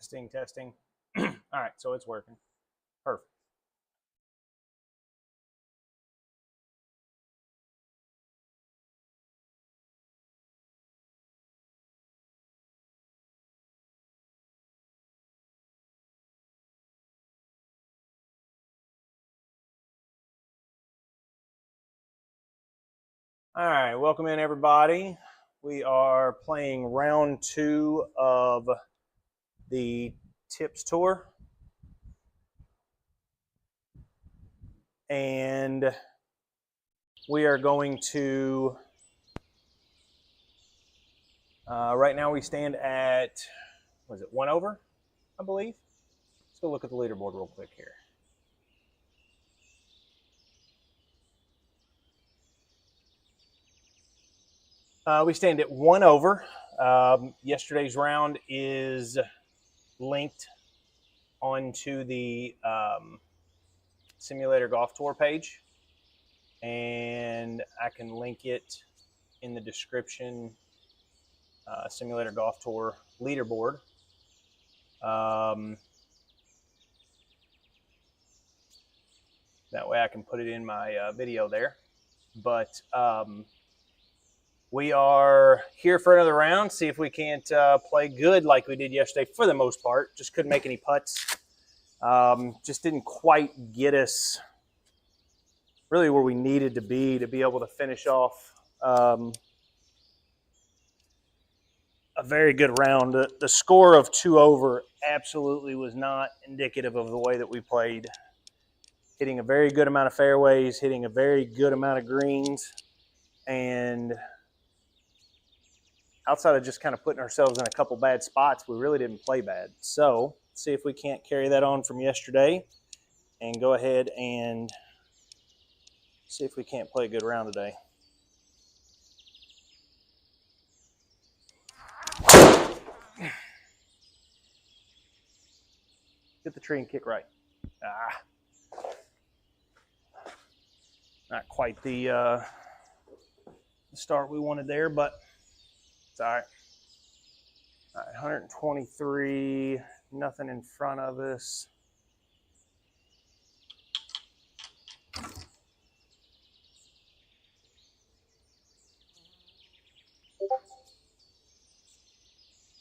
Testing, testing. All right, so it's working. Perfect. All right, welcome in everybody. We are playing round 2 of the Tips Tour. And we are going to, right now we stand at, was it 1 over, I believe? Let's go look at the leaderboard real quick here. We stand at 1 over. Yesterday's round is linked onto the Simulator Golf Tour page, and I can link it in the description. Simulator Golf Tour leaderboard. That way I can put it in my video there. But we are here for another round. See if we can't play good like we did yesterday for the most part. Just couldn't make any putts. Just didn't quite get us really where we needed to be able to finish off a very good round. The score of 2 over absolutely was not indicative of the way that we played. Hitting a very good amount of fairways, hitting a very good amount of greens, and outside of just kind of putting ourselves in a couple bad spots, we really didn't play bad. So see if we can't carry that on from yesterday and go ahead and see if we can't play a good round today. Get the tree and kick right. Not quite the start we wanted there, but it's all right. All right, 123, nothing in front of us.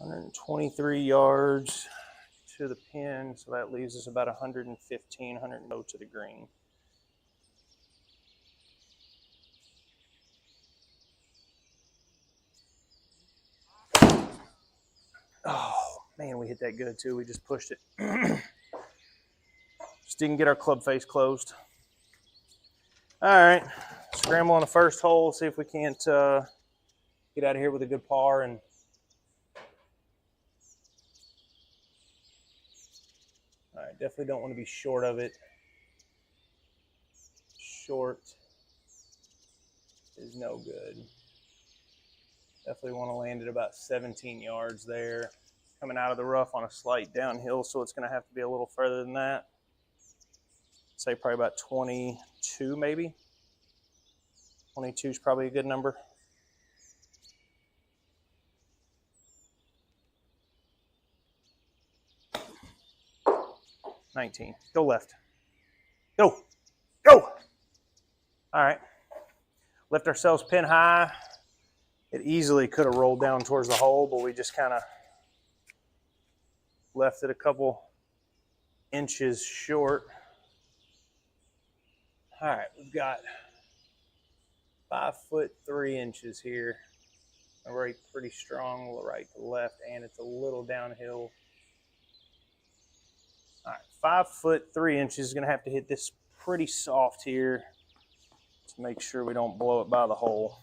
$123 yards to the pin, so that leaves us about 115, 100 to the green. Oh, man, we hit that good, too. We just pushed it. Just didn't get our club face closed. All right, scramble on the first hole, see if we can't get out of here with a good par. And all right, definitely don't want to be short of it. Short is no good. Definitely want to land at about 17 yards there. Coming out of the rough on a slight downhill, so it's going to have to be a little further than that. Say probably about 22 maybe. 22 is probably a good number. $19. Go left. Go. Go. All right. Lift ourselves pin high. It easily could have rolled down towards the hole, but we just kind of left it a couple inches short. All right, we've got 5 foot 3 inches here. Right, pretty strong right to left, and it's a little downhill. All right, 5 foot 3 inches is going to have to hit this pretty soft here to make sure we don't blow it by the hole.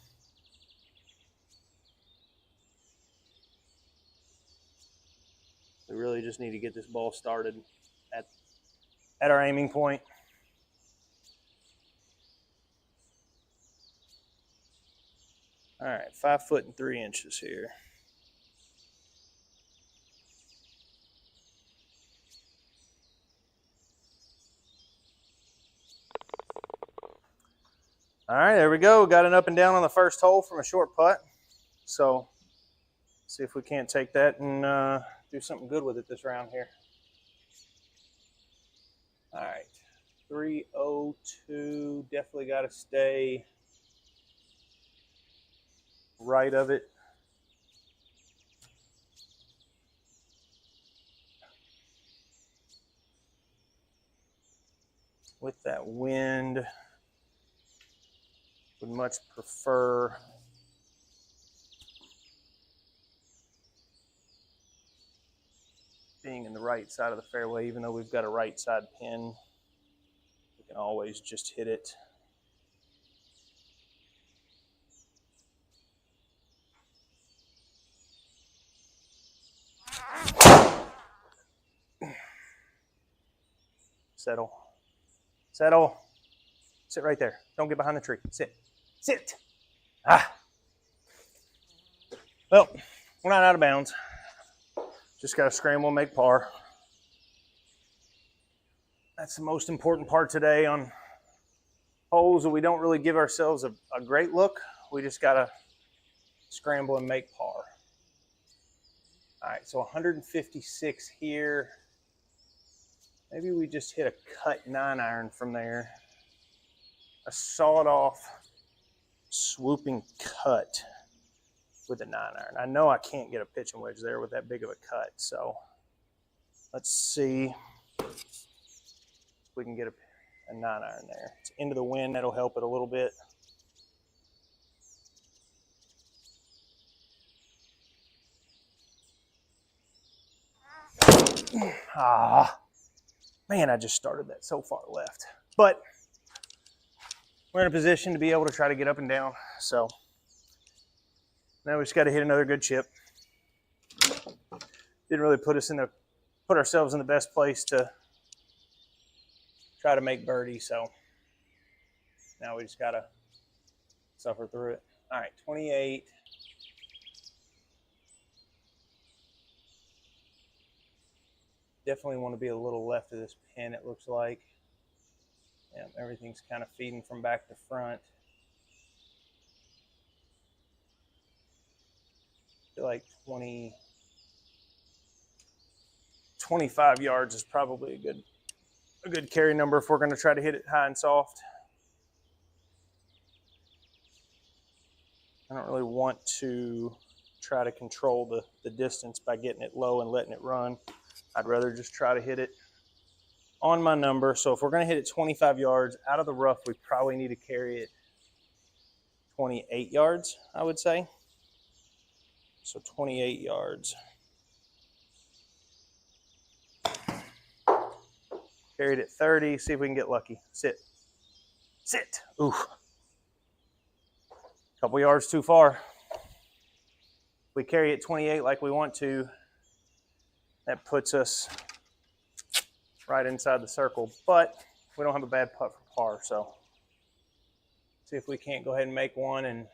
We really just need to get this ball started at our aiming point. All right, 5 foot and 3 inches here. All right, there we go. Got an up and down on the first hole from a short putt. So see if we can't take that and do something good with it this round here. All right, 302. Definitely got to stay right of it. With that wind, would much prefer being in the right side of the fairway. Even though we've got a right side pin, we can always just hit it. Settle. Settle. Sit right there. Don't get behind the tree. Sit. Sit. Ah. Well, we're not out of bounds. Just got to scramble and make par. That's the most important part today on holes that we don't really give ourselves a great look. We just got to scramble and make par. All right, so 156 here. Maybe we just hit a cut 9-iron from there. A sawed-off swooping cut with a 9-iron. I know I can't get a pitching wedge there with that big of a cut, so let's see if we can get a 9-iron there. It's into the wind, that'll help it a little bit. Ah, man, I just started that so far left. But we're in a position to be able to try to get up and down, so now we just got to hit another good chip. Didn't really put ourselves in the best place to try to make birdie, so now we just got to suffer through it. All right, 28. Definitely want to be a little left of this pin, it looks like. Yeah, everything's kind of feeding from back to front. I feel like 25 yards is probably a good carry number if we're going to try to hit it high and soft. I don't really want to try to control the distance by getting it low and letting it run. I'd rather just try to hit it on my number. So if we're going to hit it 25 yards out of the rough, we probably need to carry it 28 yards, I would say. So 28 yards. Carried it 30. See if we can get lucky. Sit. Sit. Ooh. Couple yards too far. If we carry it 28 like we want to, that puts us right inside the circle. But we don't have a bad putt for par, so see if we can't go ahead and make one and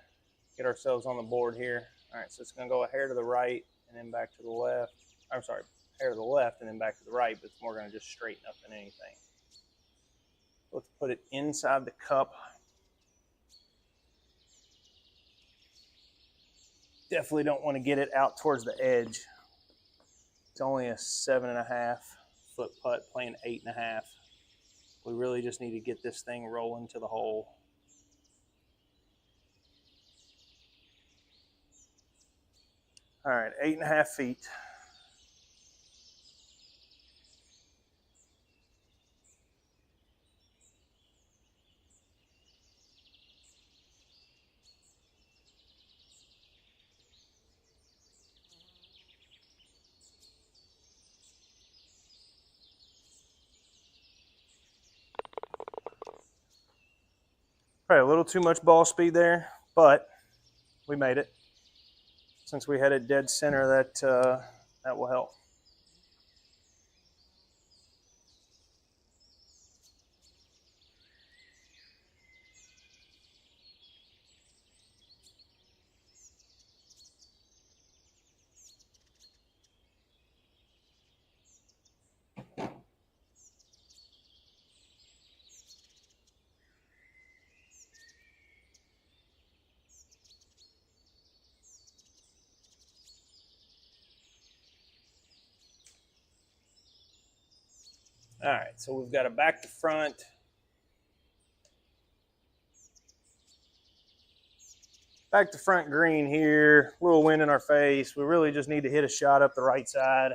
get ourselves on the board here. All right, so it's going to go a hair to the right and then back to the left. I'm sorry, hair to the left and then back to the right, but it's more going to just straighten up than anything. Let's put it inside the cup. Definitely don't want to get it out towards the edge. It's only a 7.5 foot putt playing 8.5. We really just need to get this thing rolling to the hole. All right, 8.5 feet. Probably a little too much ball speed there, but we made it. Since we had it dead center, that will help. All right, so we've got a back to front. Back to front green here, a little wind in our face. We really just need to hit a shot up the right side.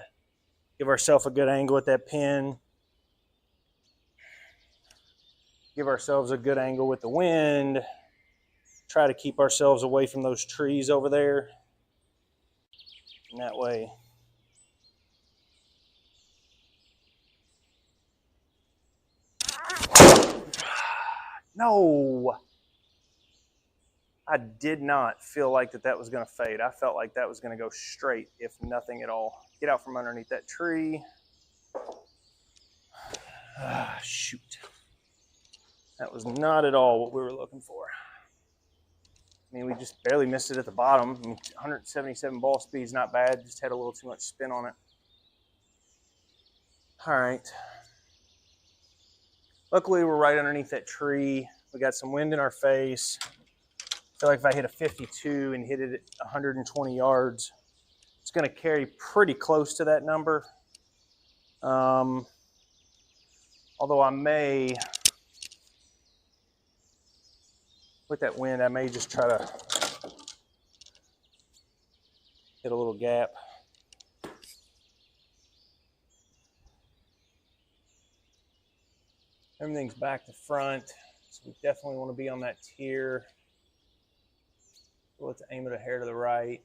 Give ourselves a good angle at that pin. Give ourselves a good angle with the wind. Try to keep ourselves away from those trees over there. And that way. No. I did not feel like that was going to fade. I felt like that was going to go straight, if nothing at all. Get out from underneath that tree. Shoot. That was not at all what we were looking for. I mean, we just barely missed it at the bottom. I mean, 177 ball speed is not bad. Just had a little too much spin on it. All right. Luckily, we're right underneath that tree. We got some wind in our face. I feel like if I hit a 52 and hit it at 120 yards, it's going to carry pretty close to that number. Although I may, with that wind, I may just try to hit a little gap. Everything's back to front, so we definitely want to be on that tier. So let's aim it a hair to the right.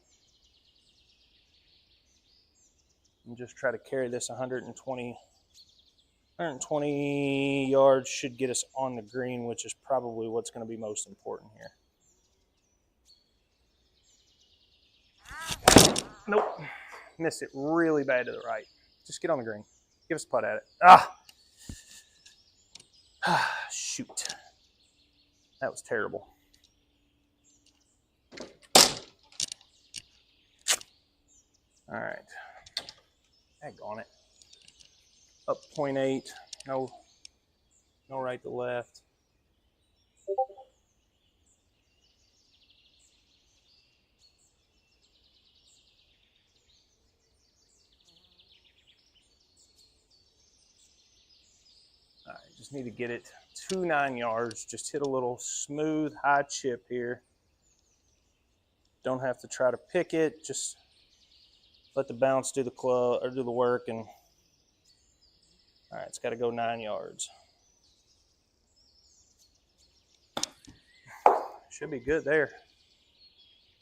And just try to carry this 120 yards should get us on the green, which is probably what's going to be most important here. Nope. Missed it really bad to the right. Just get on the green. Give us a putt at it. Shoot. That was terrible. All right. Daggone it. Up 0.8. No right to left. All right, just need to get it to 9 yards. Just hit a little smooth high chip here. Don't have to try to pick it. Just let the bounce do the club or do the work. And all right, it's got to go 9 yards. Should be good there.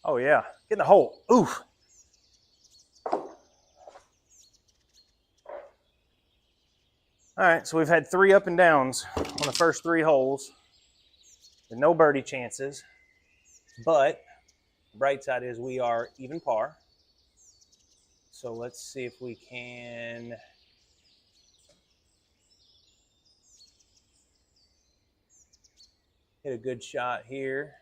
Oh yeah, get in the hole. Oof. All right, so we've had 3 up and downs on the first 3 holes with no birdie chances, but the bright side is we are even par. So let's see if we can hit a good shot here.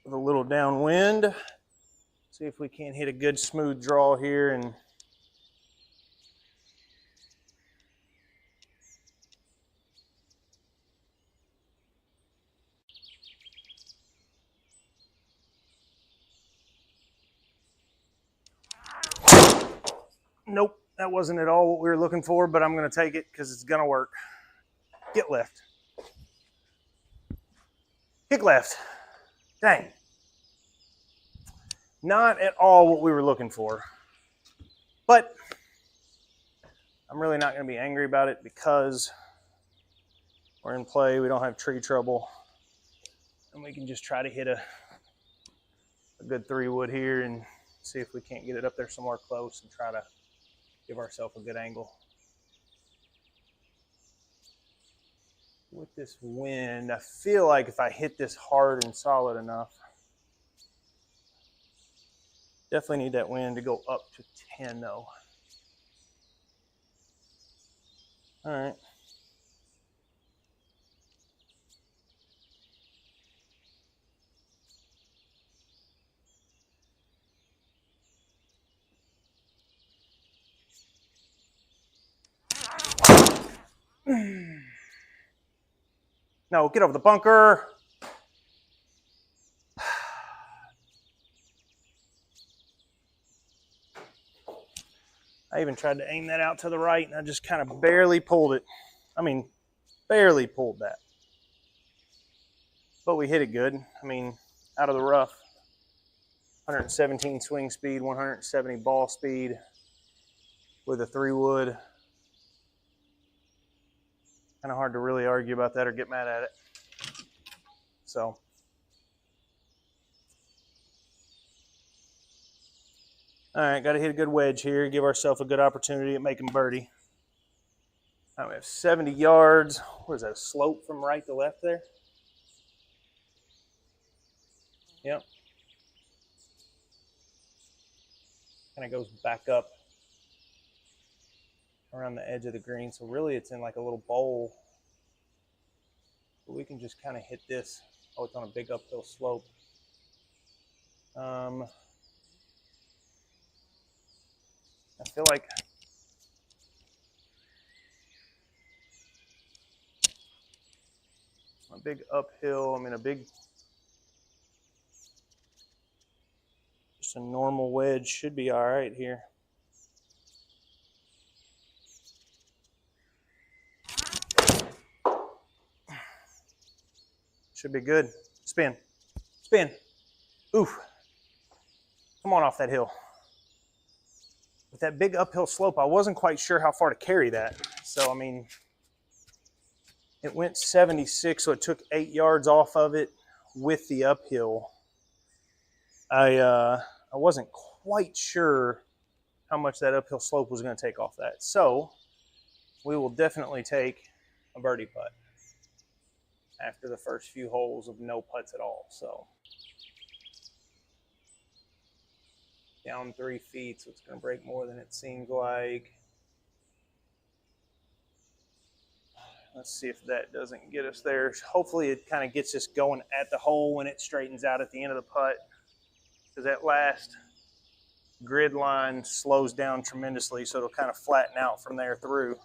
With a little downwind. See if we can't hit a good smooth draw here and nope, that wasn't at all what we were looking for, but I'm going to take it because it's going to work. Get left. Kick left. Dang. Not at all what we were looking for. But I'm really not going to be angry about it because we're in play. We don't have tree trouble. And we can just try to hit a good 3-wood here and see if we can't get it up there somewhere close and try to give ourselves a good angle. With this wind, I feel like if I hit this hard and solid enough, definitely need that wind to go up to 10 though. All right. No, get over the bunker. I even tried to aim that out to the right, and I just kind of barely pulled it. I mean, barely pulled that. But we hit it good. I mean, out of the rough, 117 swing speed, 170 ball speed with a 3-wood. Kind of hard to really argue about that or get mad at it. So, all right, got to hit a good wedge here, give ourselves a good opportunity at making birdie. All right, we have 70 yards. What is that, a slope from right to left there? Yep. Kind of goes back up around the edge of the green. So really it's in like a little bowl. But we can just kind of hit this. Oh, it's on a big uphill slope. I feel like a big uphill, I mean just a normal wedge should be all right here. Should be good. Spin. Spin. Oof. Come on off that hill. With that big uphill slope, I wasn't quite sure how far to carry that. So, I mean, it went 76, so it took 8 yards off of it with the uphill. I wasn't quite sure how much that uphill slope was going to take off that. So, we will definitely take a birdie putt after the first few holes of no putts at all. So, down 3 feet, so it's going to break more than it seems like. Let's see if that doesn't get us there. Hopefully it kind of gets us going at the hole when it straightens out at the end of the putt, because that last grid line slows down tremendously, so it'll kind of flatten out from there through.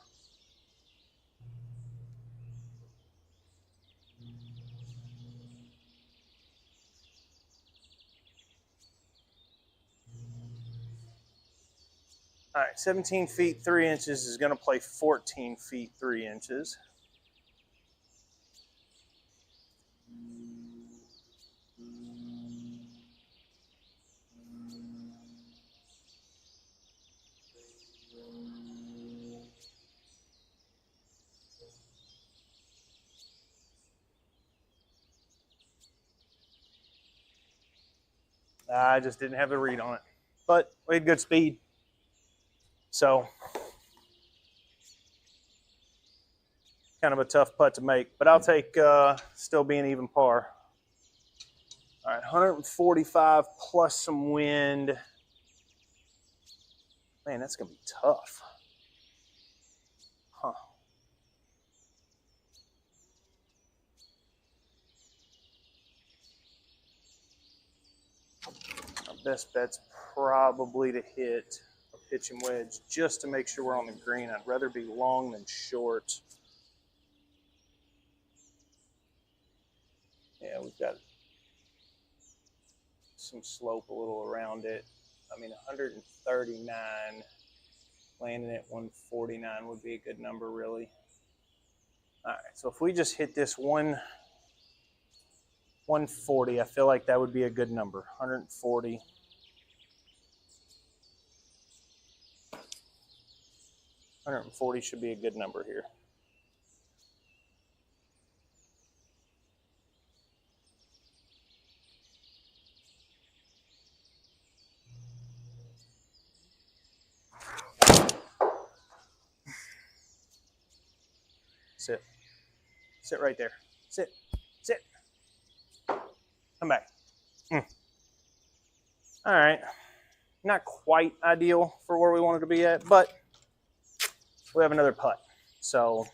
All right, 17 feet 3 inches is going to play 14 feet 3 inches. I just didn't have the read on it, but we had good speed. So, kind of a tough putt to make, but I'll take still being even par. All right, 145 plus some wind. Man, that's going to be tough. Huh. Our best bet's probably to hit a pitching wedge just to make sure we're on the green. I'd rather be long than short. Yeah, we've got some slope a little around it. I mean, 139, landing at 149 would be a good number, really. All right, so if we just hit this 140, I feel like that would be a good number, 140. $140 should be a good number here. Sit. Sit right there. Sit. Sit. Come back. All right. Not quite ideal for where we wanted to be at, but we have another putt. So,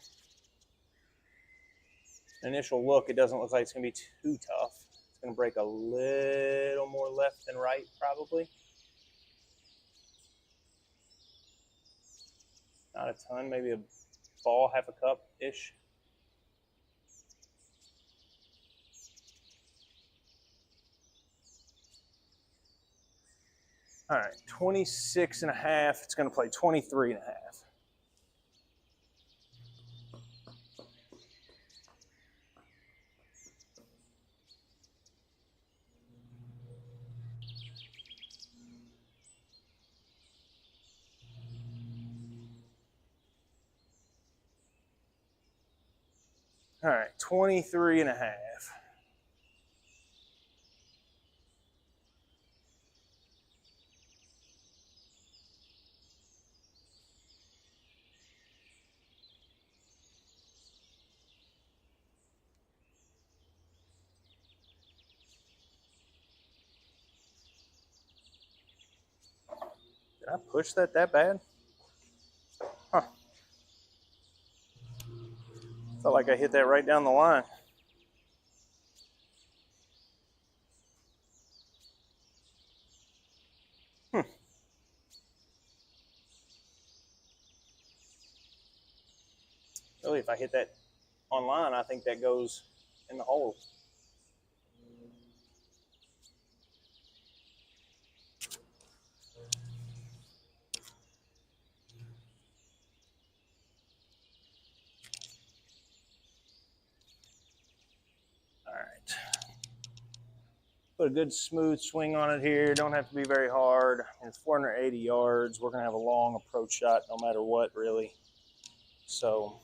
initial look, it doesn't look like it's going to be too tough. It's going to break a little more left than right, probably. Not a ton, maybe a ball, half a cup-ish. All right, 26 and a half. It's going to play 23 and a half. All right, 23 and a half. Did I push that bad? Huh. Felt like I hit that right down the line. Really, if I hit that on line, I think that goes in the hole. All right. Put a good smooth swing on it here. Don't have to be very hard. It's 480 yards. We're going to have a long approach shot no matter what, really. So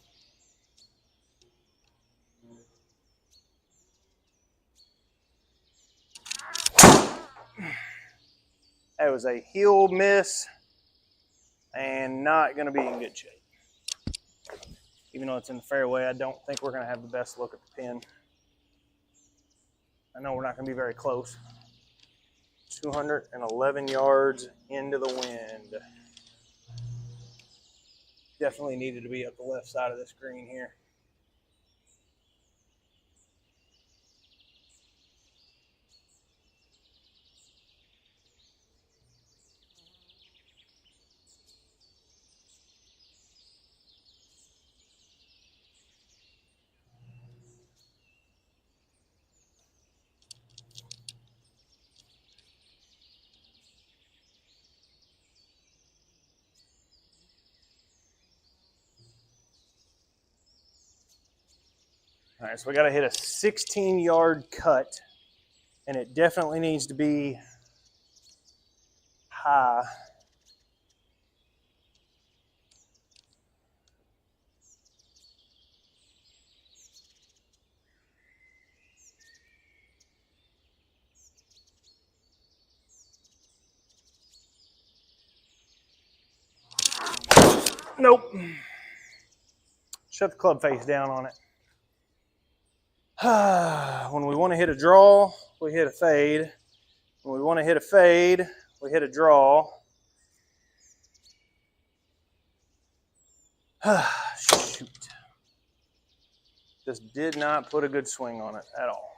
that was a heel miss and not going to be in good shape. Even though it's in the fairway, I don't think we're going to have the best look at the pin. I know we're not going to be very close. 211 yards into the wind. Definitely needed to be up the left side of this green here. All right, so we got to hit a 16-yard cut, and it definitely needs to be high. Nope. Shut the club face down on it. When we want to hit a draw, we hit a fade. When we want to hit a fade, we hit a draw. Shoot. Just did not put a good swing on it at all.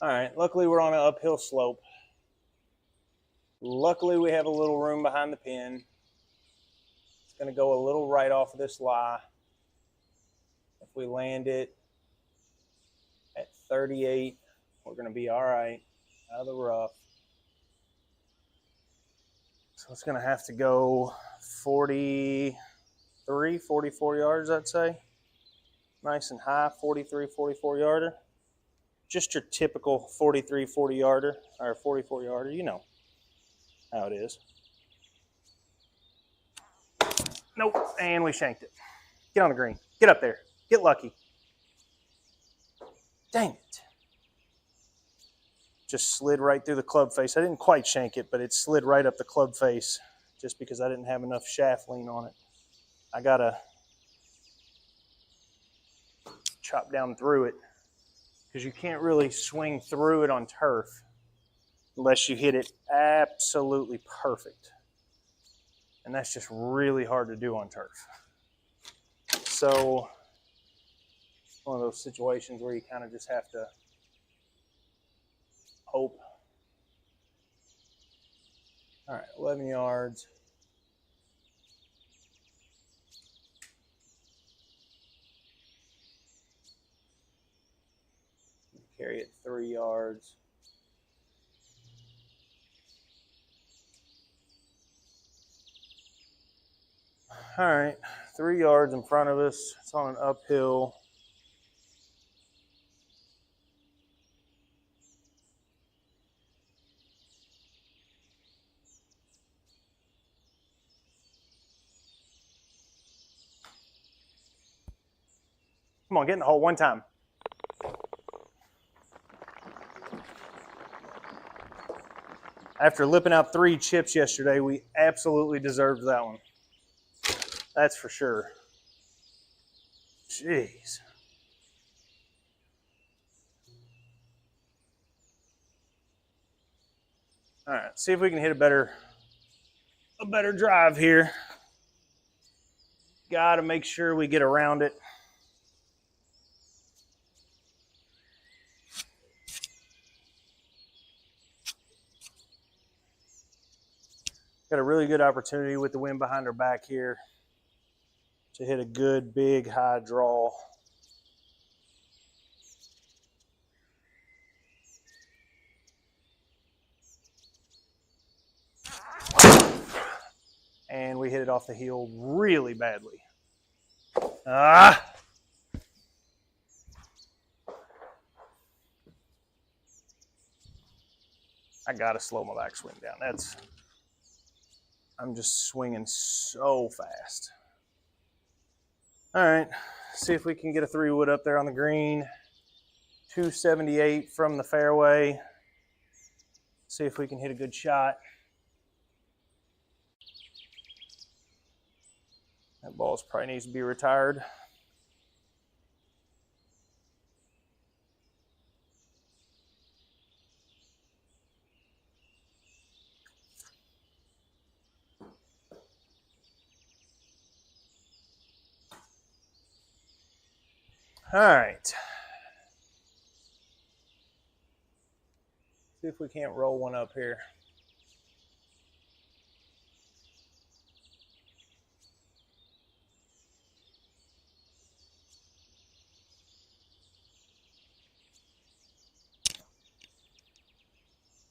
All right, luckily we're on an uphill slope. Luckily we have a little room behind the pin. It's going to go a little right off of this lie. If we land it at 38, we're going to be all right out of the rough. So it's going to have to go 43, 44 yards, I'd say. Nice and high, 43, 44 yarder. Just your typical 43, 40 yarder, or 44 yarder. You know how it is. Nope, and we shanked it. Get on the green. Get up there. Get lucky. Dang it. Just slid right through the club face. I didn't quite shank it, but it slid right up the club face just because I didn't have enough shaft lean on it. I got to chop down through it because you can't really swing through it on turf unless you hit it absolutely perfect. And that's just really hard to do on turf. So it's one of those situations where you kind of just have to hope. All right, 11 yards. Carry it 3 yards. All right, 3 yards in front of us. It's on an uphill. Come on, get in the hole one time. After lipping out 3 chips yesterday, we absolutely deserved that one. That's for sure. Jeez. All right, see if we can hit a better drive here. Got to make sure we get around it. Got a really good opportunity with the wind behind our back here to hit a good, big, high draw. And we hit it off the heel really badly. I gotta slow my backswing down. I'm just swinging so fast. All right, see if we can get a 3-wood up there on the green. 278 from the fairway. See if we can hit a good shot. That ball probably needs to be retired. All right. See if we can't roll one up here.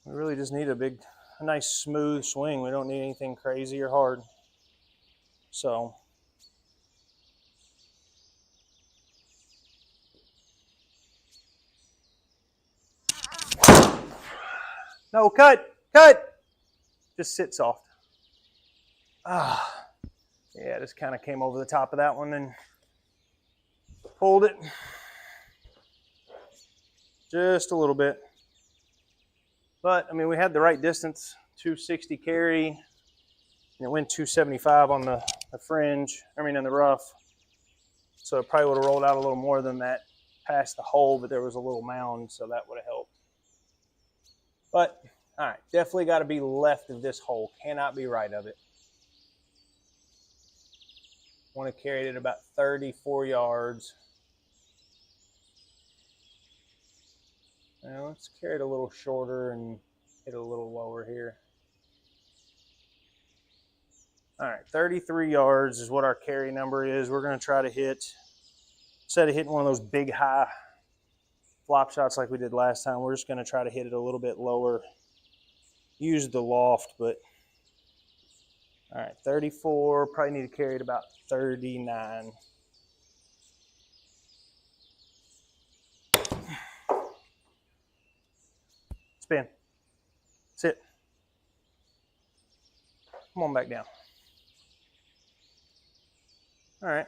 We really just need a nice smooth swing. We don't need anything crazy or hard. So. No, cut. Just sit soft. Yeah, just kind of came over the top of that one and pulled it. Just a little bit. But, I mean, we had the right distance, 260 carry, and it went 275 on the fringe, in the rough. So it probably would have rolled out a little more than that past the hole, but there was a little mound, so that would have helped. But, all right, definitely got to be left of this hole. Cannot be right of it. Want to carry it at about 34 yards. Now let's carry it a little shorter and hit a little lower here. All right, 33 yards is what our carry number is. We're going to try to hit, instead of hitting one of those big high flop shots like we did last time, we're just going to try to hit it a little bit lower. Use the loft, but all right, 34, probably need to carry it about 39. Spin. Sit. Come on back down. All right.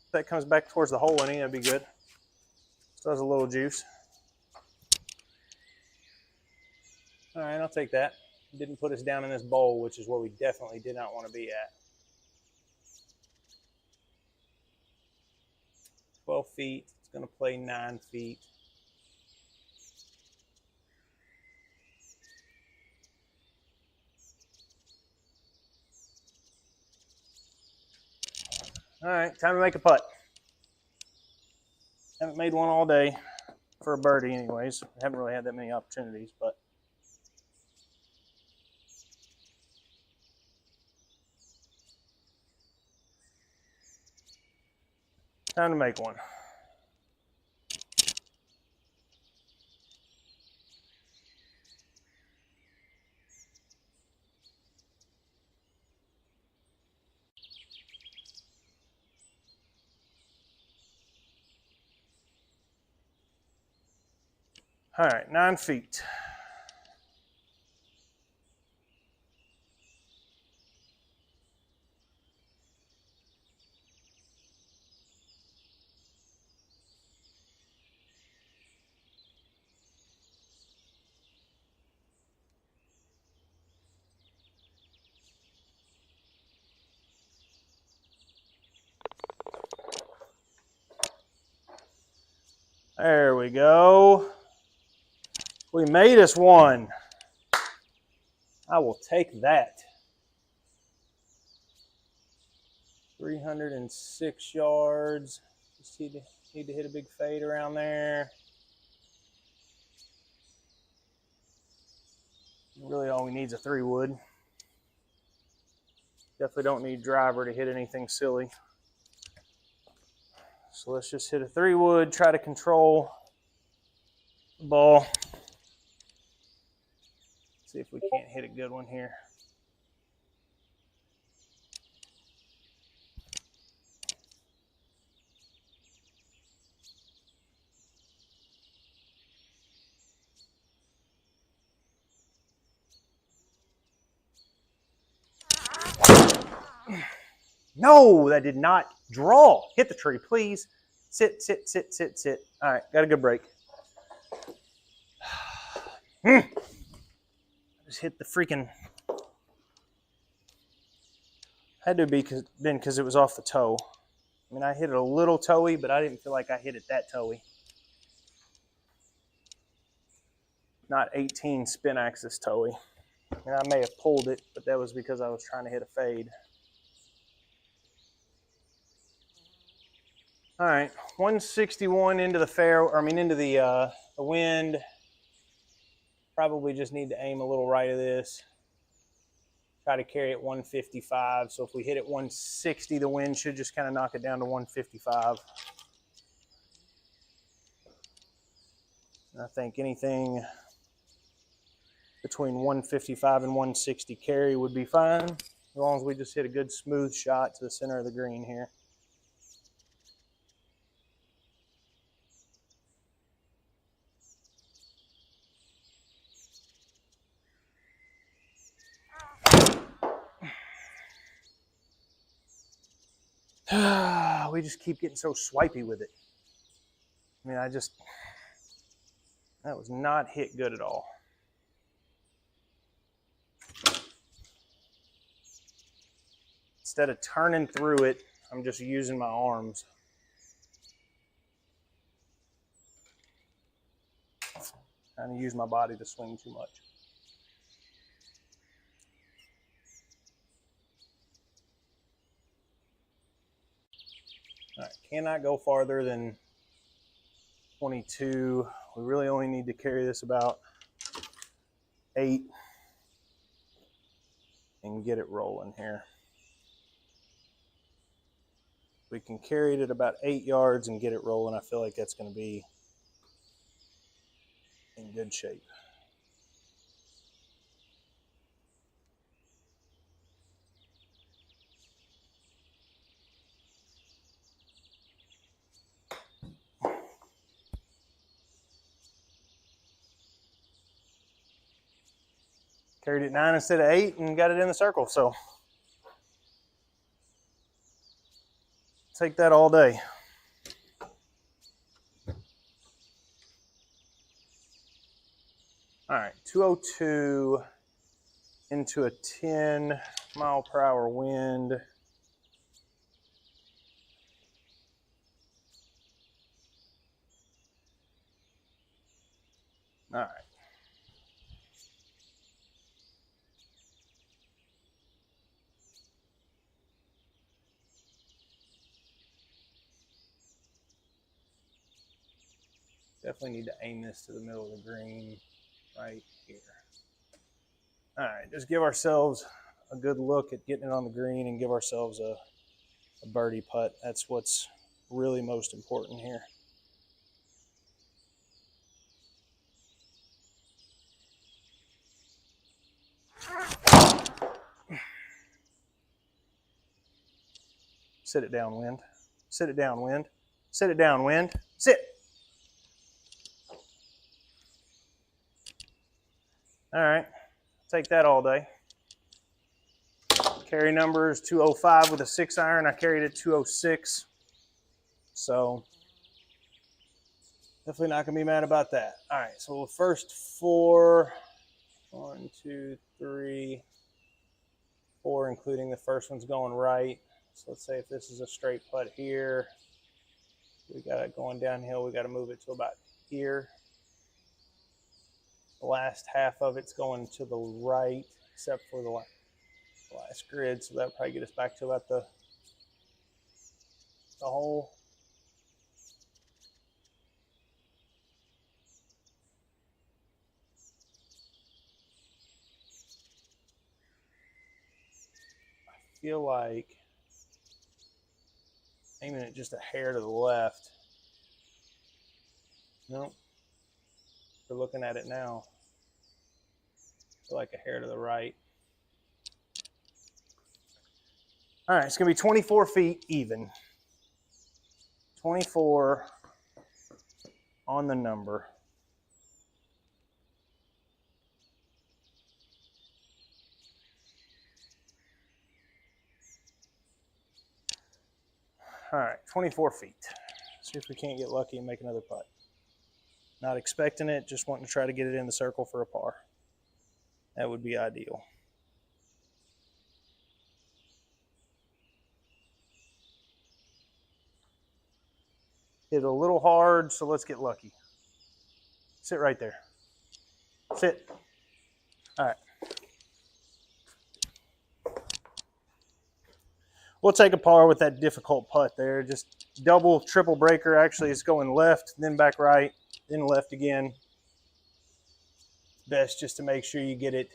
If that comes back towards the hole, that'd be good. Still has a little juice. All right, I'll take that. Didn't put us down in this bowl, which is where we definitely did not want to be at. 12 feet. It's going to play 9 feet. All right, time to make a putt. Haven't made one all day for a birdie anyways. Haven't really had that many opportunities, but time to make one. All right, 9 feet. There we go. We made us one. I will take that. 306 yards. Just need to hit a big fade around there. Really all we need is a 3-wood. Definitely don't need driver to hit anything silly. So let's just hit a 3-wood, try to control the ball. See if we can't hit a good one here. No, that did not draw. Hit the tree, please. Sit, sit, sit, sit, sit. All right, got a good break. Just hit the freaking... Had to be because it was off the toe. I mean, I hit it a little toey, but I didn't feel like I hit it that toey. Not 18 spin axis toey. And I may have pulled it, but that was because I was trying to hit a fade. All right, 161 into the into the wind. Probably just need to aim a little right of this. Try to carry it 155. So if we hit it 160, the wind should just kind of knock it down to 155. And I think anything between 155 and 160 carry would be fine, as long as we just hit a good smooth shot to the center of the green here. We just keep getting so swipey with it. I mean, that was not hit good at all. Instead of turning through it, I'm just using my arms. Trying to use my body to swing too much. All right, cannot go farther than 22. We really only need to carry this about 8 and get it rolling here. We can carry it at about 8 yards and get it rolling. I feel like that's going to be in good shape. Carried it 9 instead of 8 and got it in the circle, so take that all day. All right, 202 into a 10 mile per hour wind. All right. Definitely need to aim this to the middle of the green right here. All right, just give ourselves a good look at getting it on the green and give ourselves a birdie putt. That's what's really most important here. Sit it down, wind. Sit it down, wind. Sit it down, wind. Sit. All right, take that all day. Carry number is 205 with a 6-iron. I carried it 206. So definitely not gonna be mad about that. All right, so first 4, 1, 2, 3, 4, including the first one's going right. So let's say if this is a straight putt here, we got it going downhill, we got to move it to about here. The last half of it's going to the right, except for the last grid, so that'll probably get us back to about the hole. I feel like aiming it just a hair to the left. Nope. We're looking at it now. I feel like a hair to the right. All right, it's gonna be 24 feet even. 24 on the number. All right, 24 feet. See if we can't get lucky and make another putt. Not expecting it, just wanting to try to get it in the circle for a par. That would be ideal. Hit a little hard, so let's get lucky. Sit right there. Sit. All right. We'll take a par with that difficult putt there. Just double, triple breaker. Actually, it's going left, then back right, then left again. Best just to make sure you get it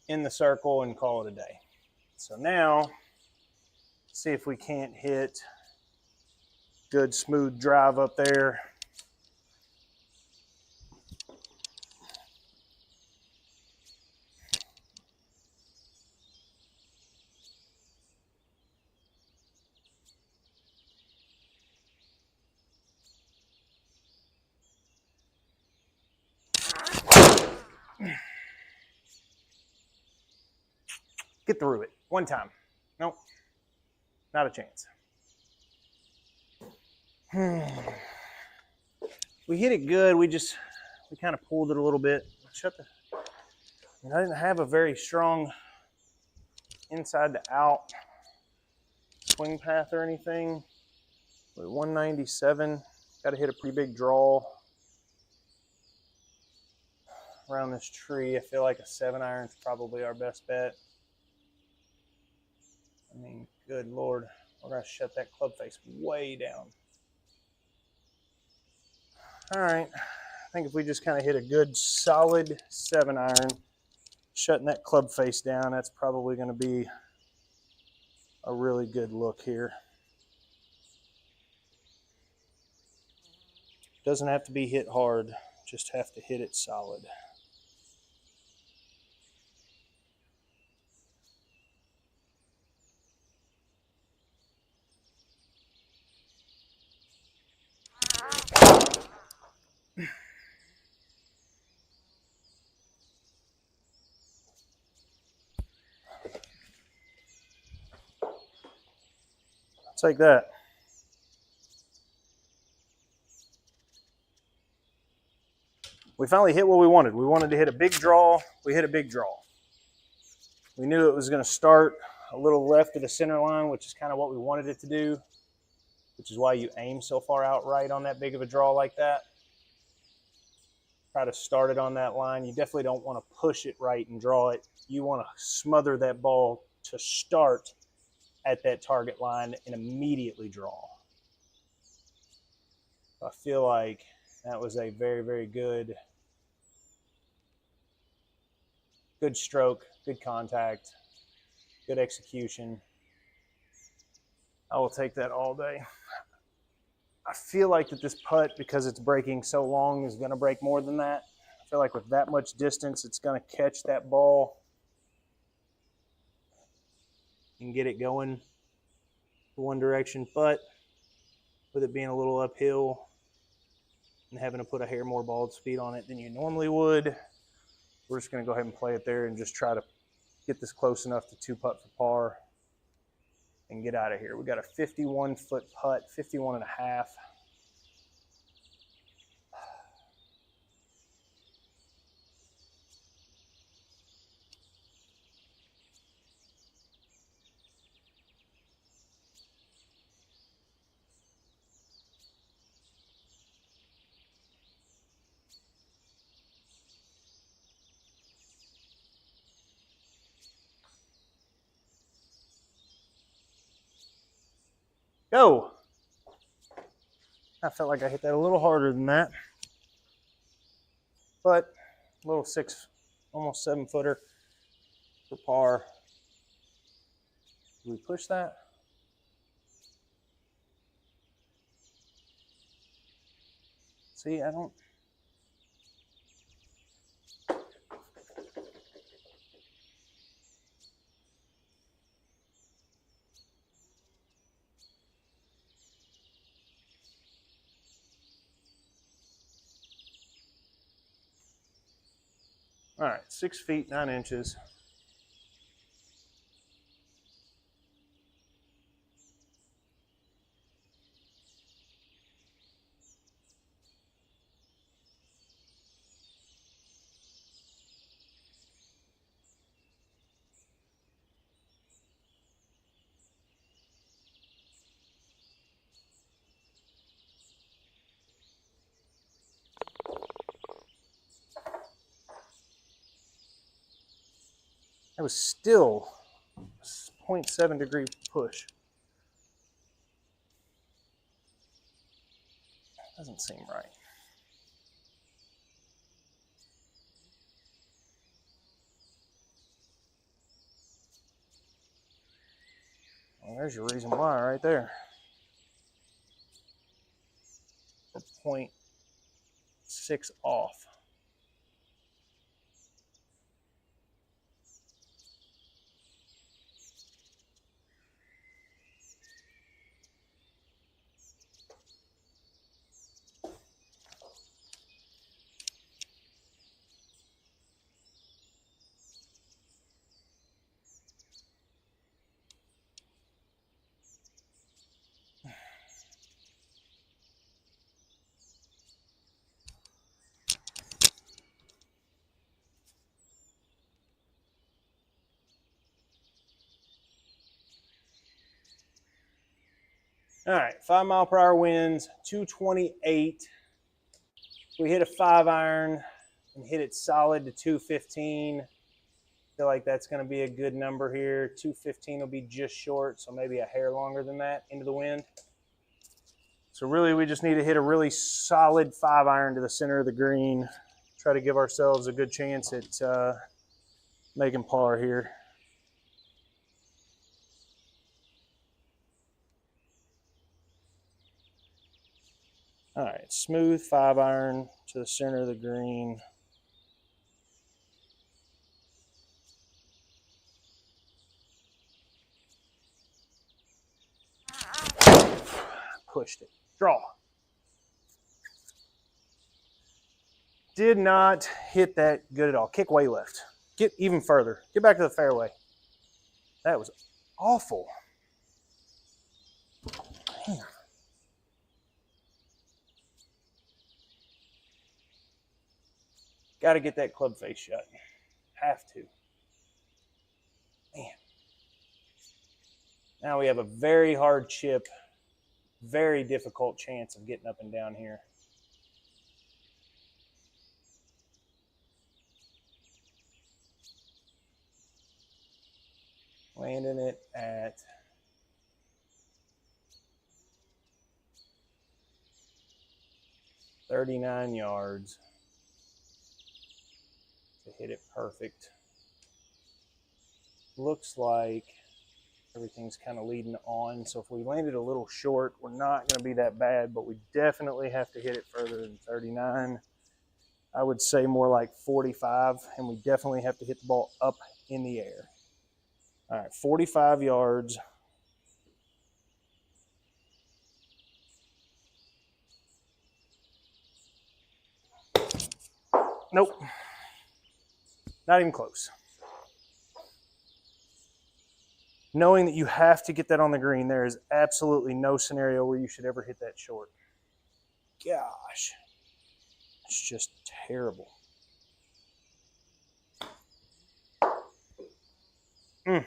in the circle and call it a day. So now, see if we can't hit good smooth drive up there. Get through it one time. Nope, not a chance. We hit it good. We kind of pulled it a little bit. I didn't have a very strong inside to out swing path or anything. With 197, got to hit a pretty big draw around this tree. I feel like a 7-iron is probably our best bet. I mean, good Lord, we're going to shut that club face way down. All right, I think if we just kind of hit a good solid 7-iron, shutting that club face down, that's probably going to be a really good look here. Doesn't have to be hit hard, just have to hit it solid. Take that. We finally hit what we wanted. We wanted to hit a big draw. We hit a big draw. We knew it was going to start a little left of the center line, which is kind of what we wanted it to do, which is why you aim so far out right on that big of a draw like that. Try to start it on that line. You definitely don't want to push it right and draw it. You want to smother that ball to start at that target line and immediately draw. I feel like that was a very, very good stroke, good contact, good execution. I will take that all day. I feel like that this putt, because it's breaking so long, is going to break more than that. I feel like with that much distance, it's going to catch that ball and get it going one direction. But with it being a little uphill and having to put a hair more ball speed on it than you normally would, We're just going to go ahead and play it there and just try to get this close enough to 2-putt for par and get out of here. We got a 51-foot putt, 51 and a half. Go. I felt like I hit that a little harder than that, but a little 6, almost 7-footer for par. Do we push that? See, I don't. All right, 6 feet, 9 inches. That was still a 0.7 degree push. Doesn't seem right. Well, there's your reason why right there. 0.6 off. All right, 5-mile-per-hour winds, 228. We hit a 5-iron and hit it solid to 215. Feel like that's going to be a good number here. 215 will be just short, so maybe a hair longer than that into the wind. So really, we just need to hit a really solid 5-iron to the center of the green. Try to give ourselves a good chance at making par here. All right, smooth 5-iron to the center of the green. Pushed it. Draw. Did not hit that good at all. Kick way left. Get even further. Get back to the fairway. That was awful. Man. Got to get that club face shut. Have to. Man. Now we have a very hard chip. Very difficult chance of getting up and down here. Landing it at 39 yards to hit it perfect. Looks like everything's kind of leading on. So if we landed a little short, we're not going to be that bad, but we definitely have to hit it further than 39. I would say more like 45, and we definitely have to hit the ball up in the air. All right, 45 yards. Nope. Not even close. Knowing that you have to get that on the green, there is absolutely no scenario where you should ever hit that short. Gosh, it's just terrible. I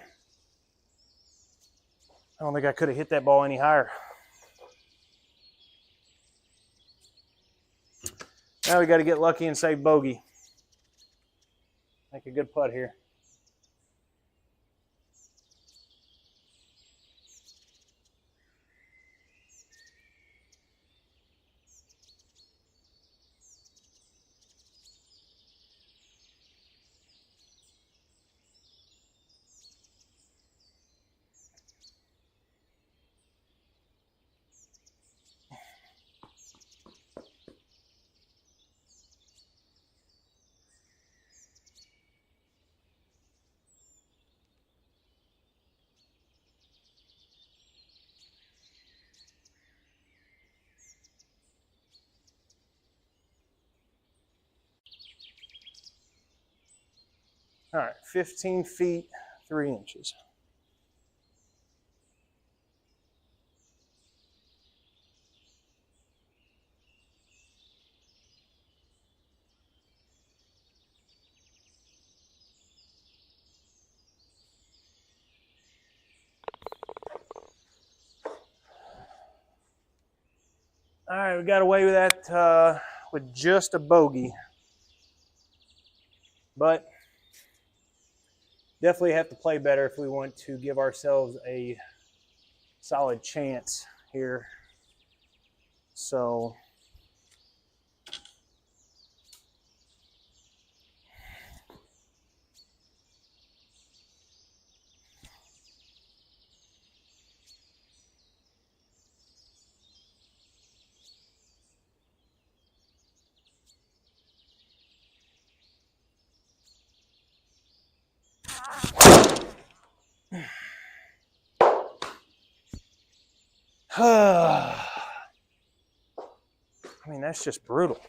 don't think I could have hit that ball any higher. Now we got to get lucky and save bogey. Make a good putt here. All right, 15 feet, 3 inches. All right, we got away with that with just a bogey. But definitely have to play better if we want to give ourselves a solid chance here. So I mean, that's just brutal.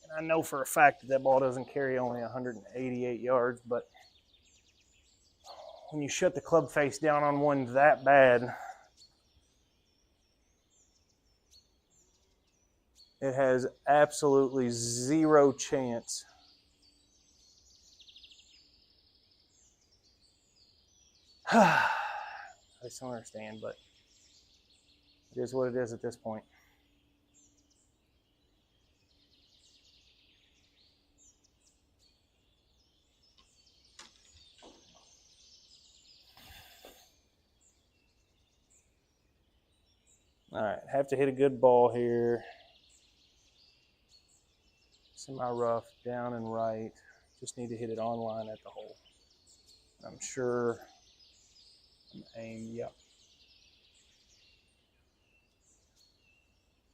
And I know for a fact that that ball doesn't carry only 188 yards, but when you shut the club face down on one that bad, it has absolutely zero chance. I just don't understand, but it is what it is at this point. All right, have to hit a good ball here. Semi-rough, down and right. Just need to hit it on line at the hole. I'm sure I'm aimed, yep.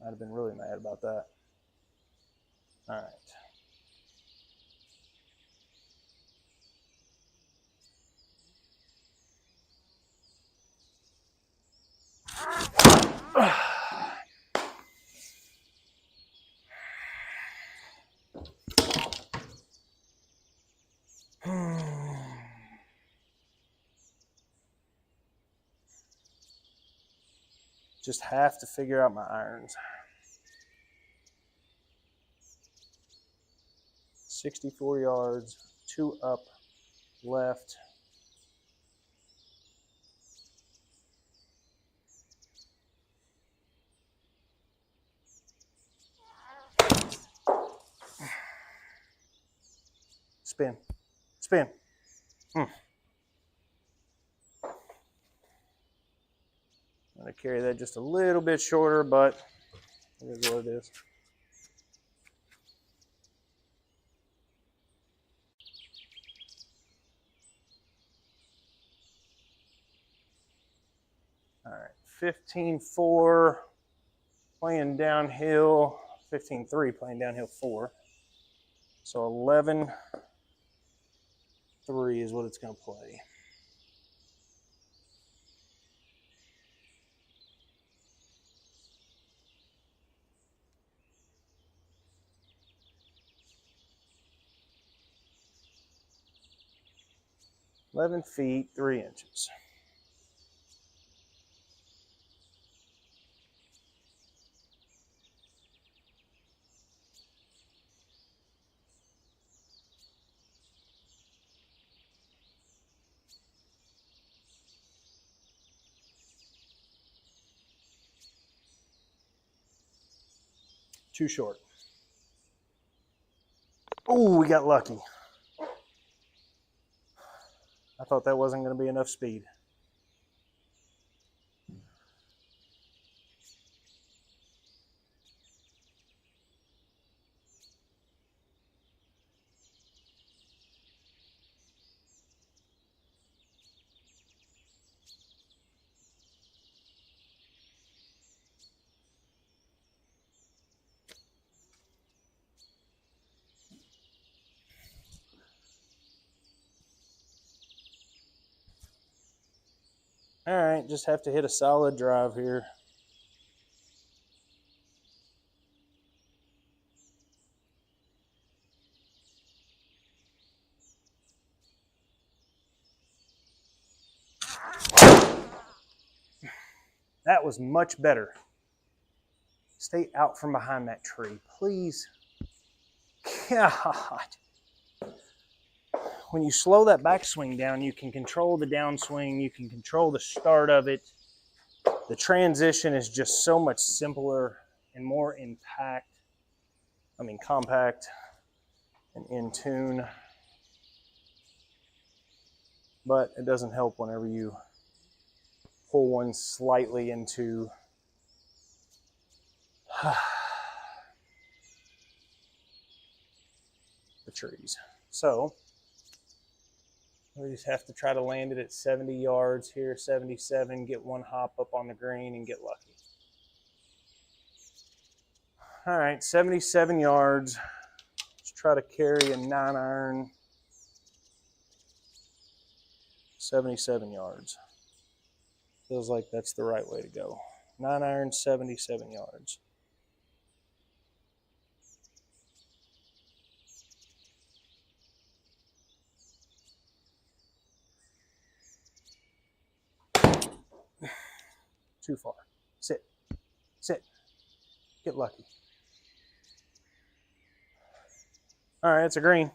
I'd have been really mad about that. All right. Just have to figure out my irons. 64 yards, 2 up, left. Spin, spin. I'm going to carry that just a little bit shorter, but it is what it is. All right, 15-4, playing downhill, 15-3, playing downhill 4. So 11-3 is what it's going to play. 11 feet, 3 inches. Too short. Oh, we got lucky. I thought that wasn't going to be enough speed. All right, just have to hit a solid drive here. That was much better. Stay out from behind that tree, please. God. When you slow that backswing down, you can control the downswing, you can control the start of it. The transition is just so much simpler and more compact and in tune. But it doesn't help whenever you pull one slightly into the trees. So we just have to try to land it at 70 yards here, 77, get one hop up on the green and get lucky. All right, 77 yards. Let's try to carry a 9-iron. 77 yards. Feels like that's the right way to go. 9-iron, 77 yards. Too far. Sit. Sit. Get lucky. All right, it's a green.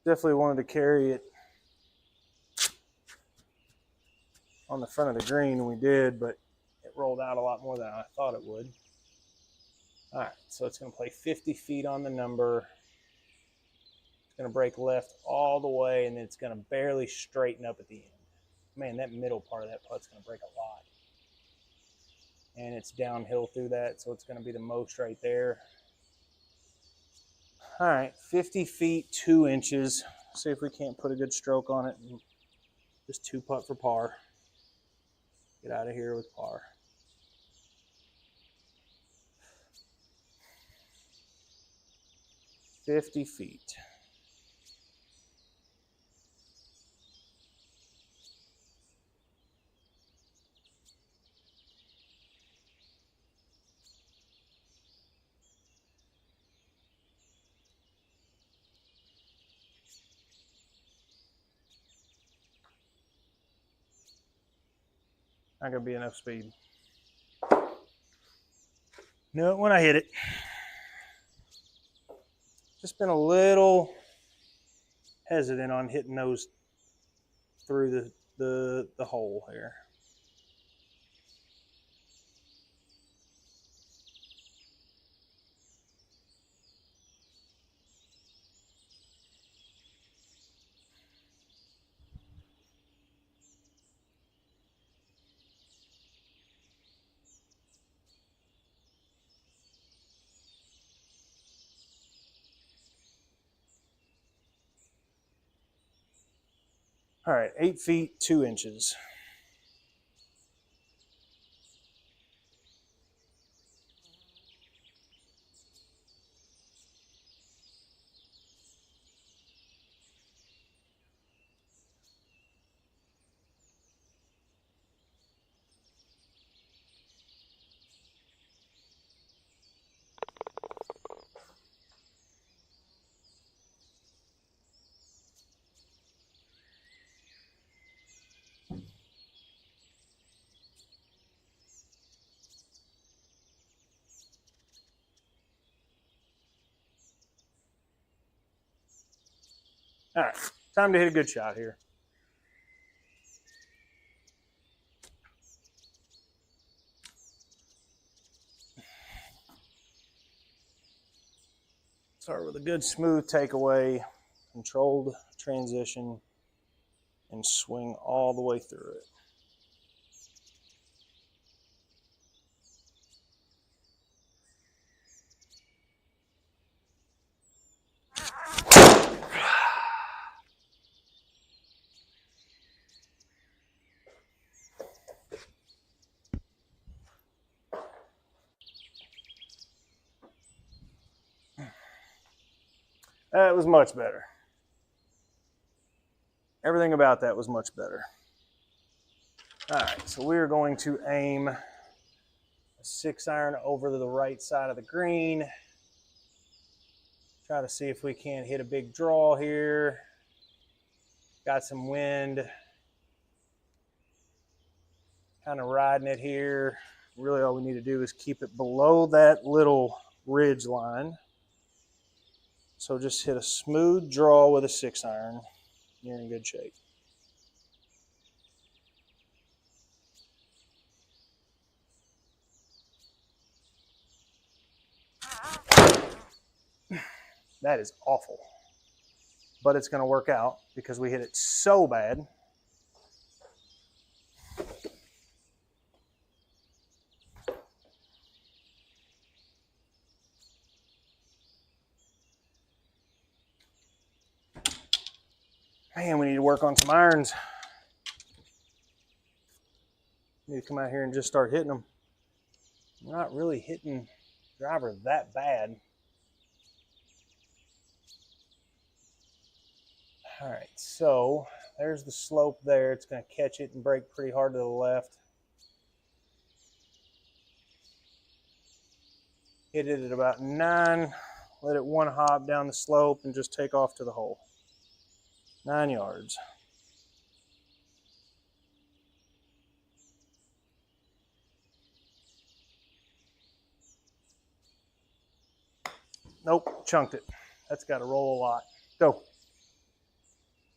Definitely wanted to carry it on the front of the green, and we did, but it rolled out a lot more than I thought it would. All right, so it's going to play 50 feet on the number. It's going to break left all the way, and then it's going to barely straighten up at the end. Man, that middle part of that putt's going to break a lot. And it's downhill through that, so it's going to be the most right there. All right, 50 feet, 2 inches. See if we can't put a good stroke on it. Just 2-putt for par. Get out of here with par. $50 feet. Not gonna be enough speed. No, when I hit it. Just been a little hesitant on hitting those through the hole here. All right, 8 feet, 2 inches. All right, time to hit a good shot here. Start with a good smooth takeaway, controlled transition, and swing all the way through it. That was much better. Everything about that was much better. All right, so we're going to aim a 6-iron over to the right side of the green. Try to see if we can't hit a big draw here. Got some wind. Kind of riding it here. Really all we need to do is keep it below that little ridge line. So just hit a smooth draw with a 6-iron. You're in good shape. That is awful. But it's going to work out because we hit it so bad. Man, we need to work on some irons. Need to come out here and just start hitting them. I'm not really hitting driver that bad. All right, so there's the slope there. It's going to catch it and break pretty hard to the left. Hit it at about 9. Let it one hop down the slope and just take off to the hole. 9 yards. Nope, chunked it. That's got to roll a lot. Go.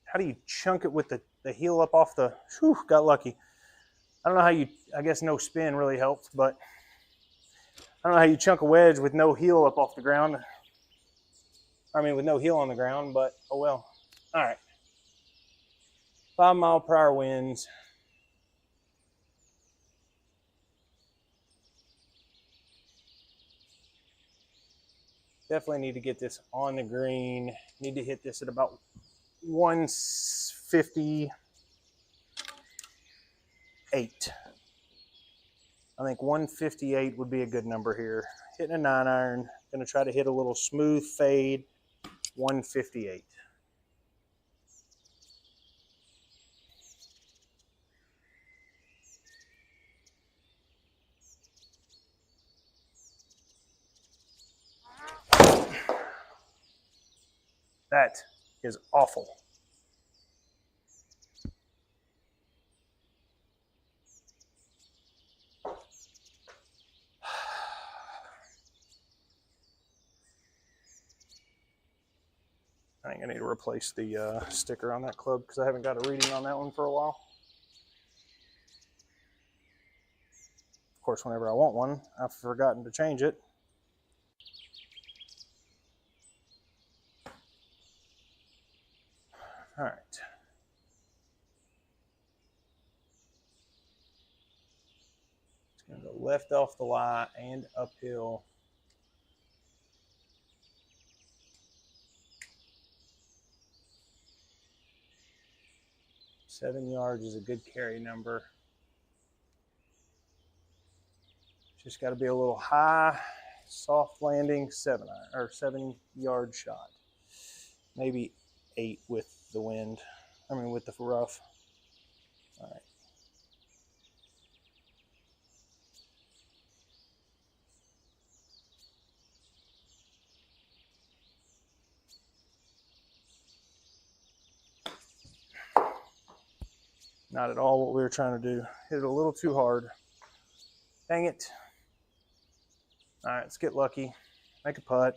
How do you chunk it with the heel up off the, whew, got lucky. I don't know how you, I guess no spin really helped, but I don't know how you chunk a wedge with no heel up off the ground. I mean, with no heel on the ground, but oh well. All right. 5-mile-per-hour winds. Definitely need to get this on the green. Need to hit this at about 158. I think 158 would be a good number here. Hitting a 9-iron. Going to try to hit a little smooth fade. 158. That is awful. I think I need to replace the sticker on that club because I haven't got a reading on that one for a while. Of course, whenever I want one, I've forgotten to change it. All right. It's going to go left off the lie and uphill. Seven yards is a good carry number. Just got to be a little high, soft landing, 7-yard shot. Maybe 8 with the wind. I mean, with the rough. All right. Not at all what we were trying to do. Hit it a little too hard. Dang it. All right, let's get lucky. Make a putt.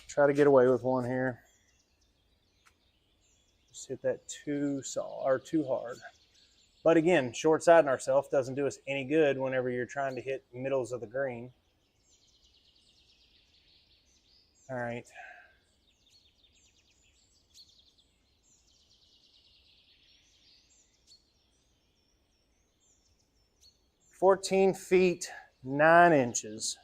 Try to get away with one here. Just hit that too hard. But again, short siding ourselves doesn't do us any good whenever you're trying to hit middles of the green. All right. (14 feet 9 inches).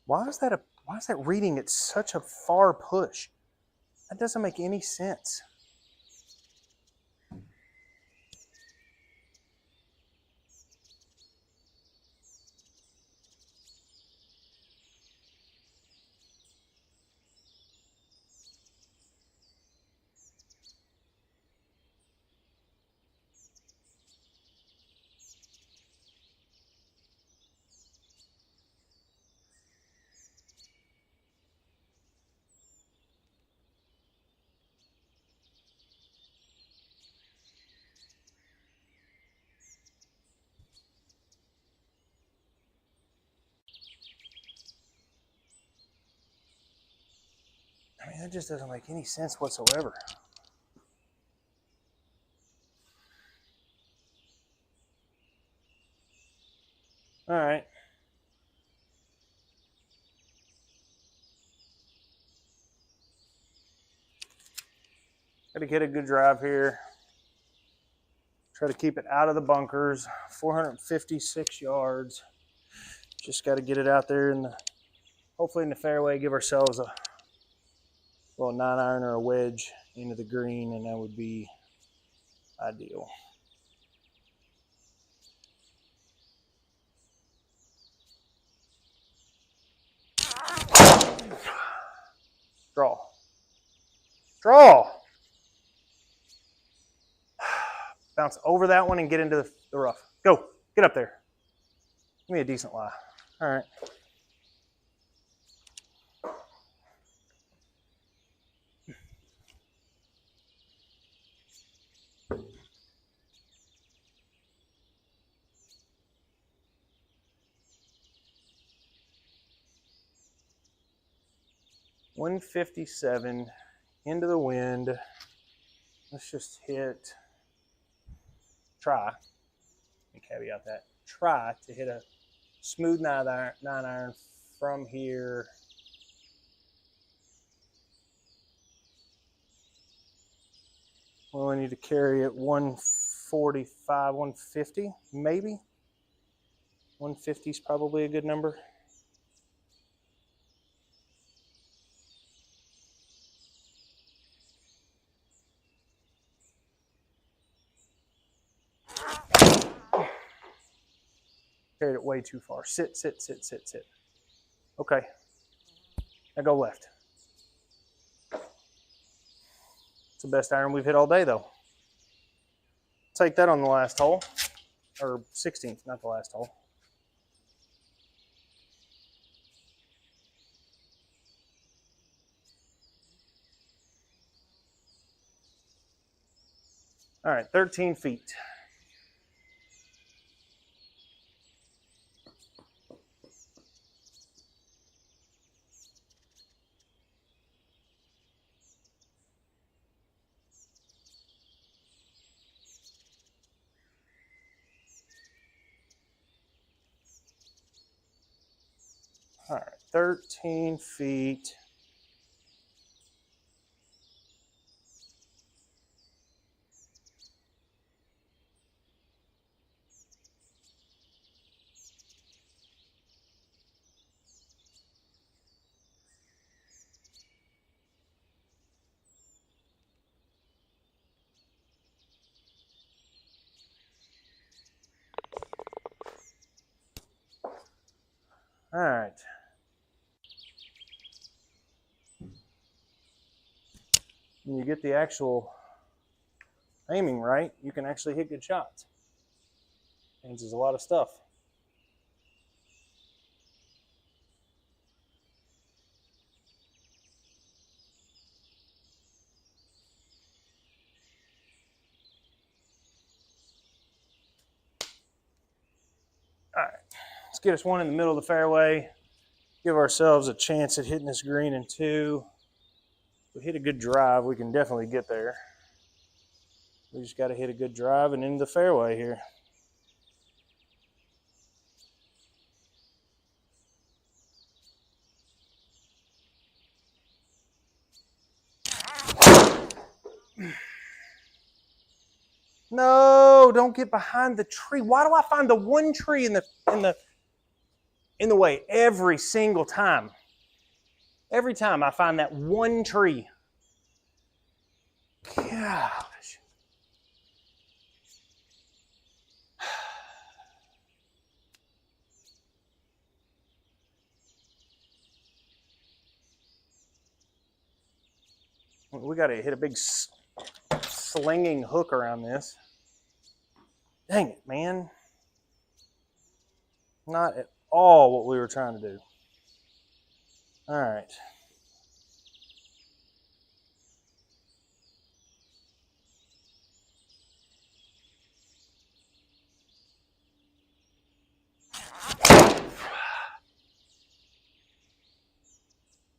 Why is that reading at such a far push? That doesn't make any sense. I mean, that just doesn't make any sense whatsoever. All right. Got to get a good drive here. Try to keep it out of the bunkers. 456 yards. Just got to get it out there and hopefully in the fairway, give ourselves a little 9-iron or a wedge into the green, and that would be ideal. Draw. Draw. Bounce over that one and get into the rough. Go. Get up there. Give me a decent lie. All right. .157 into the wind. Let's just try, and caveat that, try to hit a smooth 9-iron from here. Well, I need to carry it 145, 150, maybe. 150 is probably a good number. Carried it way too far. Sit, sit, sit, sit, sit. Okay. Now go left. It's the best iron we've hit all day, though. Take that on the last hole. Or 16th, not the last hole. All right, 13 feet. All right, 13 feet. All right. When you get the actual aiming right, you can actually hit good shots. Changes a lot of stuff. All right, let's get us one in the middle of the fairway. Give ourselves a chance at hitting this green in 2. If we hit a good drive, we can definitely get there. We just got to hit a good drive and into the fairway here. No, don't get behind the tree. Why do I find the one tree in the way every single time? Every time I find that one tree. Gosh. We got to hit a big slinging hook around this. Dang it, man. Not at all what we were trying to do. All right.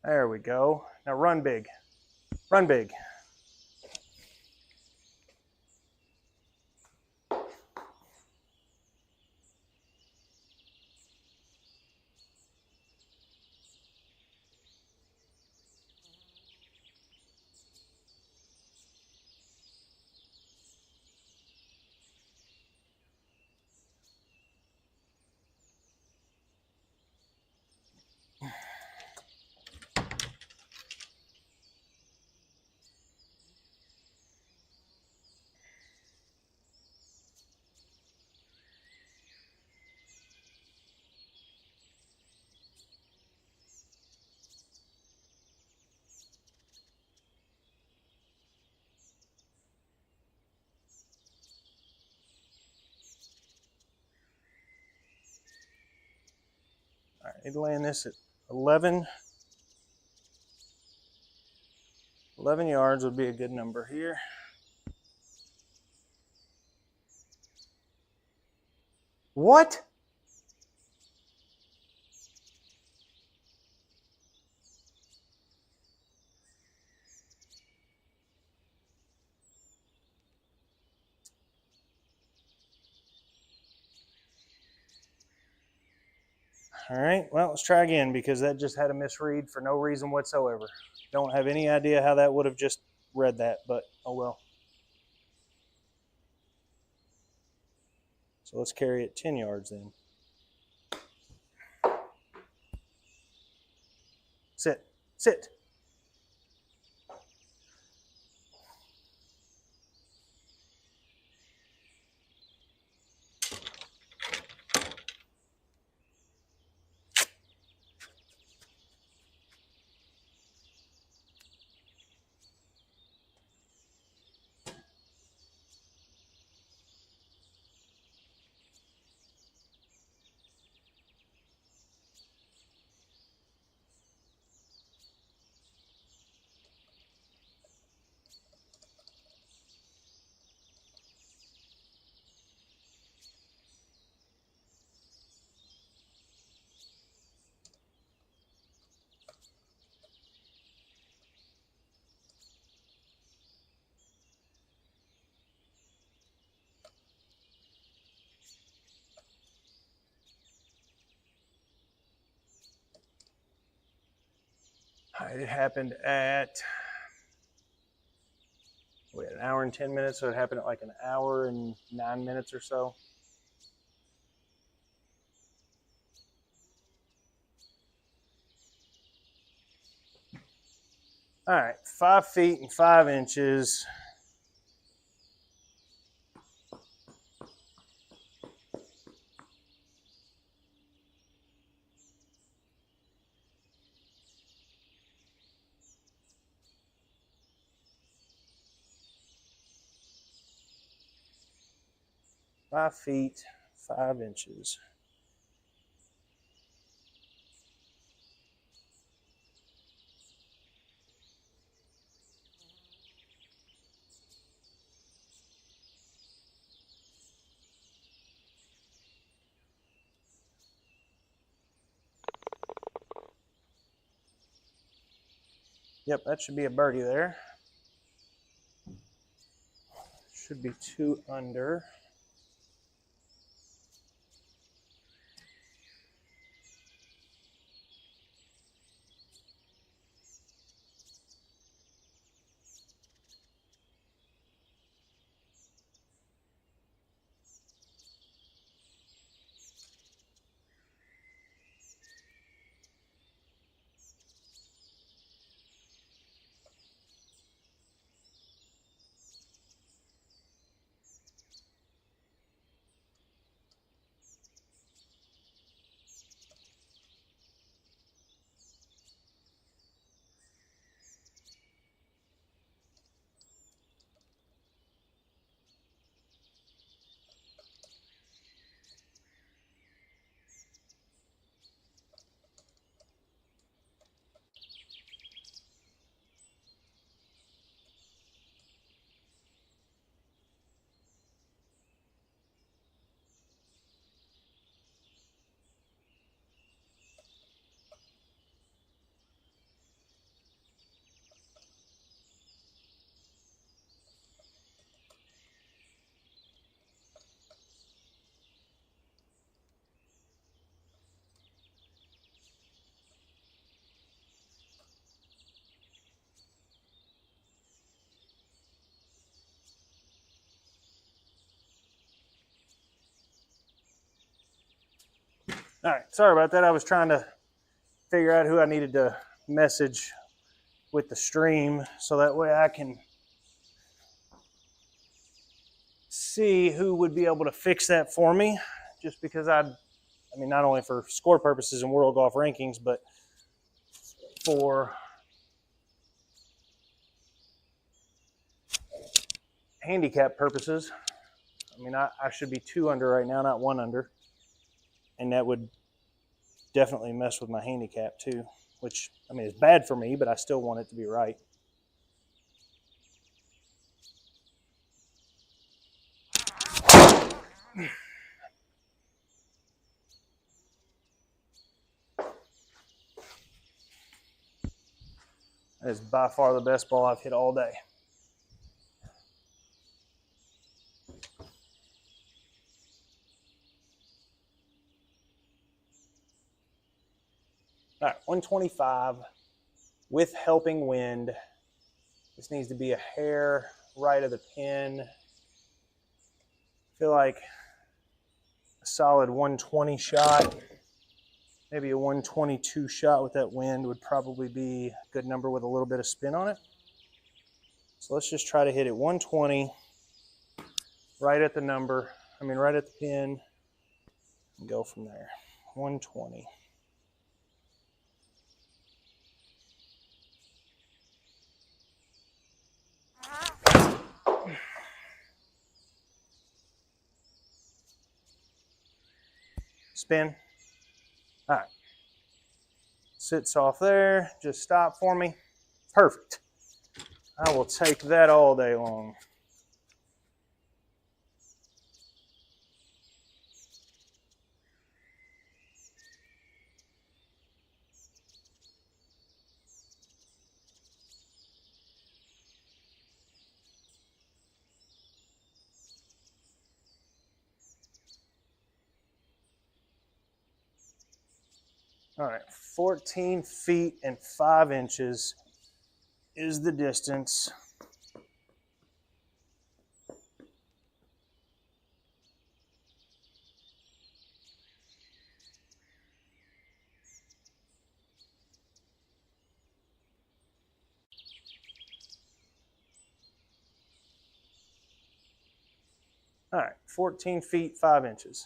There we go. Now run big. Run big. All right, need to land this at 11. 11 yards would be a good number here. What? All right, well, let's try again because that just had a misread for no reason whatsoever. Don't have any idea how that would have just read that, but oh well. So let's carry it 10 yards then. Sit, sit. All right, it happened at, we had an hour and 10 minutes, so it happened at like an hour and 9 minutes or so. All right, 5 feet and 5 inches. 5 feet, 5 inches. Yep, that should be a birdie there. Should be 2 under. All right, sorry about that. I was trying to figure out who I needed to message with the stream so that way I can see who would be able to fix that for me, just because I mean, not only for score purposes and world golf rankings, but for handicap purposes. I mean, I should be 2 under right now, not 1 under. And that would definitely mess with my handicap too, which, I mean, is bad for me, but I still want it to be right. That is by far the best ball I've hit all day. All right, 125 with helping wind. This needs to be a hair right of the pin. I feel like a solid 120 shot, maybe a 122 shot with that wind would probably be a good number with a little bit of spin on it. So let's just try to hit it 120 right at the number, right at the pin, and go from there. 120. Spin. All right. Sits off there. Just stop for me. Perfect. I will take that all day long. All right, 14 feet and 5 inches is the distance. All right, 14 feet, 5 inches.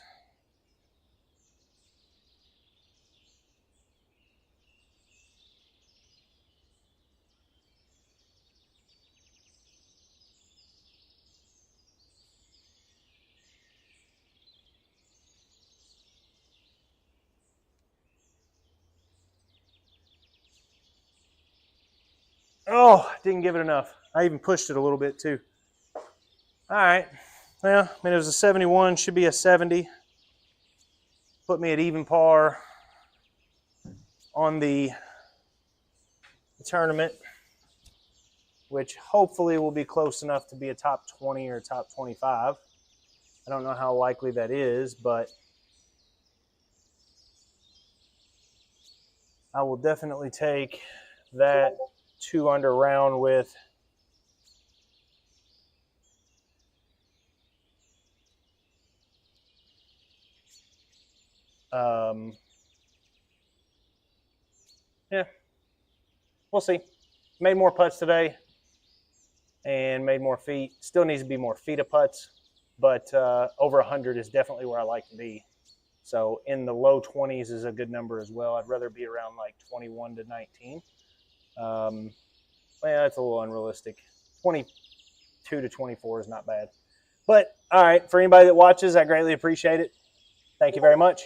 Oh, didn't give it enough. I even pushed it a little bit too. All right. Well, I mean, it was a 71, should be a 70. Put me at even par on the tournament, which hopefully will be close enough to be a top 20 or top 25. I don't know how likely that is, but I will definitely take that 2 under round with yeah, we'll see. Made more putts today and made more feet. Still needs to be more feet of putts, but over 100 is definitely where I like to be. So in the low 20s is a good number as well. I'd rather be around like 21 to 19. Well, that's a little unrealistic. 22 to 24 is not bad. But all right, for anybody that watches, I greatly appreciate it. Thank you very much.